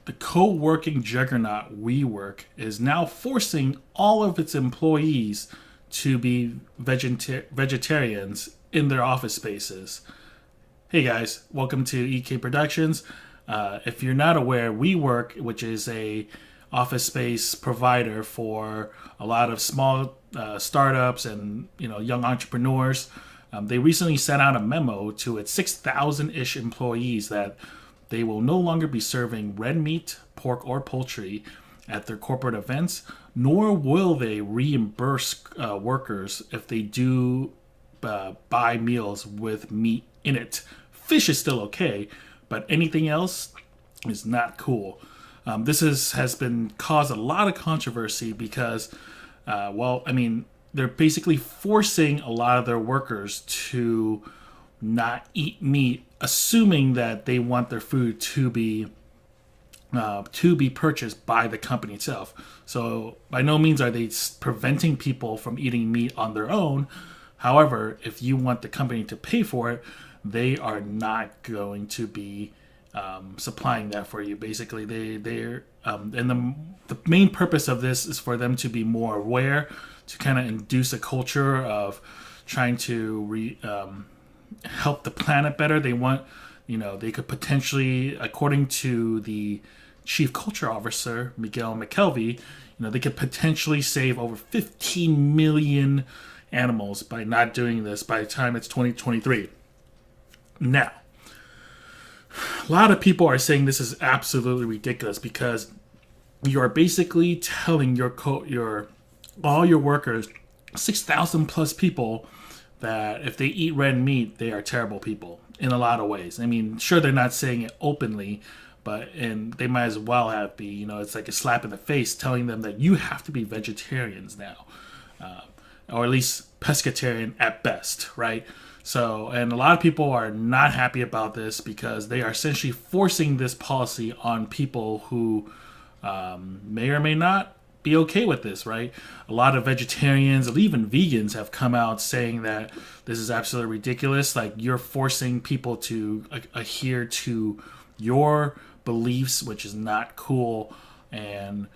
the co-working juggernaut WeWork is now forcing all of its employees to be vegetarians in their office spaces. Hey guys, welcome to EK Productions. If you're not aware, WeWork, which is a office space provider for a lot of small startups and young entrepreneurs, they recently sent out a memo to its 6,000-ish employees that they will no longer be serving red meat, pork, or poultry at their corporate events, nor will they reimburse workers if they do buy meals with meat in it. Fish is still okay, but anything else is not cool. Has been caused a lot of controversy because, they're basically forcing a lot of their workers to not eat meat, assuming that they want their food to be purchased by the company itself. So by no means are they preventing people from eating meat on their own. However, if you want the company to pay for it, they are not going to be supplying that for you. Basically, they're and the main purpose of this is for them to be more aware, to kind of induce a culture of trying to help the planet better. They want, they could potentially, according to the chief culture officer, Miguel McKelvey, they could potentially save over 15 million animals by not doing this by the time it's 2023. Now, a lot of people are saying this is absolutely ridiculous because you are basically telling all your workers, 6,000 plus people, that if they eat red meat, they are terrible people in a lot of ways. I mean, sure, they're not saying it openly, and they might as well have be. It's like a slap in the face telling them that you have to be vegetarians now, or at least pescatarian at best, right? So, and a lot of people are not happy about this because they are essentially forcing this policy on people who may or may not be okay with this, right? A lot of vegetarians and even vegans have come out saying that this is absolutely ridiculous. Like, you're forcing people to adhere to your beliefs, which is not cool. And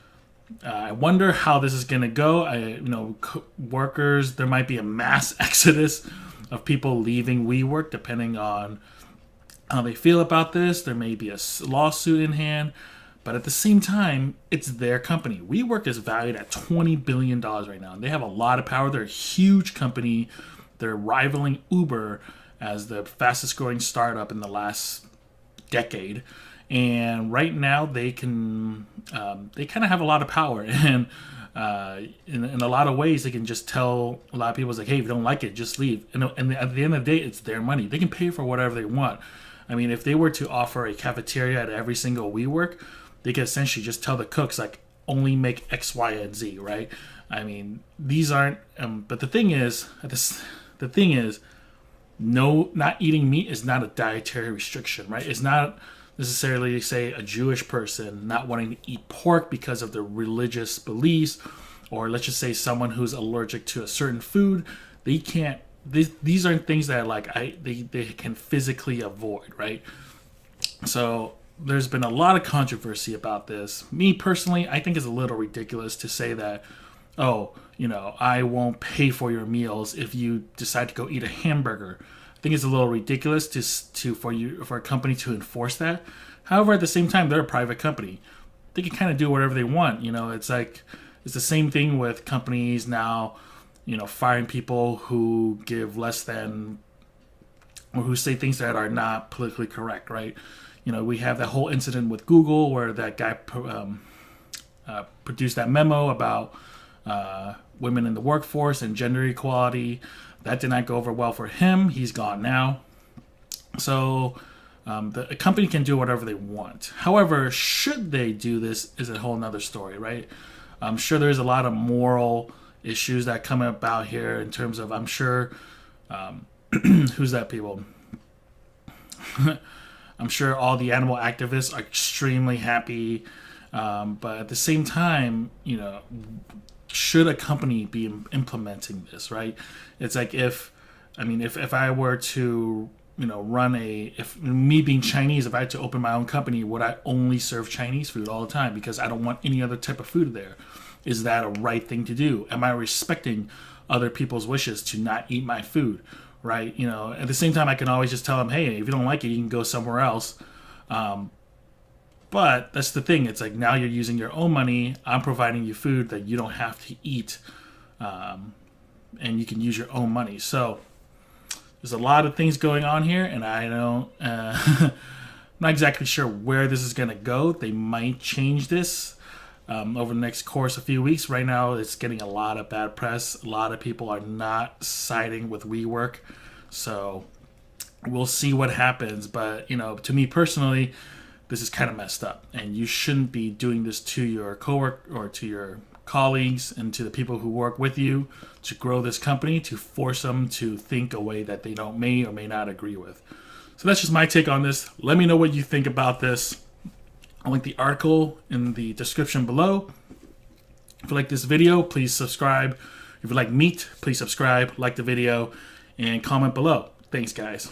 I wonder how this is going to go. Workers, there might be a mass exodus of people leaving WeWork depending on how they feel about this. There may be a lawsuit in hand. But at the same time, it's their company. WeWork is valued at $20 billion right now. And they have a lot of power. They're a huge company. They're rivaling Uber as the fastest growing startup in the last decade. And right now, they kind of have a lot of power. And in a lot of ways, they can just tell a lot of people, like, hey, if you don't like it, just leave. And at the end of the day, it's their money. They can pay for whatever they want. I mean, if they were to offer a cafeteria at every single WeWork, they could essentially just tell the cooks, like, only make X, Y, and Z, right? I mean, these aren't. But the thing is, no, not eating meat is not a dietary restriction, right? It's not necessarily, say, a Jewish person not wanting to eat pork because of their religious beliefs, or let's just say someone who's allergic to a certain food. They can't. These aren't things that they can physically avoid, right? So there's been a lot of controversy about this. Me personally, I think it's a little ridiculous to say that, I won't pay for your meals if you decide to go eat a hamburger. I think it's a little ridiculous for a company to enforce that. However, at the same time, they're a private company. They can kind of do whatever they want. It's the same thing with companies now, firing people who give less than, or who say things that are not politically correct, right? We have that whole incident with Google where that guy produced that memo about women in the workforce and gender equality. That did not go over well for him. He's gone now. So the company can do whatever they want. However, should they do this is a whole nother story, right? I'm sure there's a lot of moral issues that come about here in terms of, I'm sure, who's that people? I'm sure all the animal activists are extremely happy. But at the same time, should a company be implementing this, right? It's like if I were to if me being Chinese, if I had to open my own company, would I only serve Chinese food all the time because I don't want any other type of food there? Is that a right thing to do? Am I respecting other people's wishes to not eat my food? Right? At the same time, I can always just tell them, hey, if you don't like it, you can go somewhere else. But that's the thing. It's like now you're using your own money. I'm providing you food that you don't have to eat. And you can use your own money. So there's a lot of things going on here, and I don't, I'm not exactly sure where this is going to go. They might change this over the next course of a few weeks. Right now, it's getting a lot of bad press. A lot of people are not siding with WeWork. So we'll see what happens. But, to me personally, this is kind of messed up. And you shouldn't be doing this to your coworker or to your colleagues and to the people who work with you to grow this company, to force them to think a way that they may or may not agree with. So that's just my take on this. Let me know what you think about this. I'll link the article in the description below. If you like this video, please subscribe. If you like meat, please subscribe, like the video, and comment below. Thanks, guys.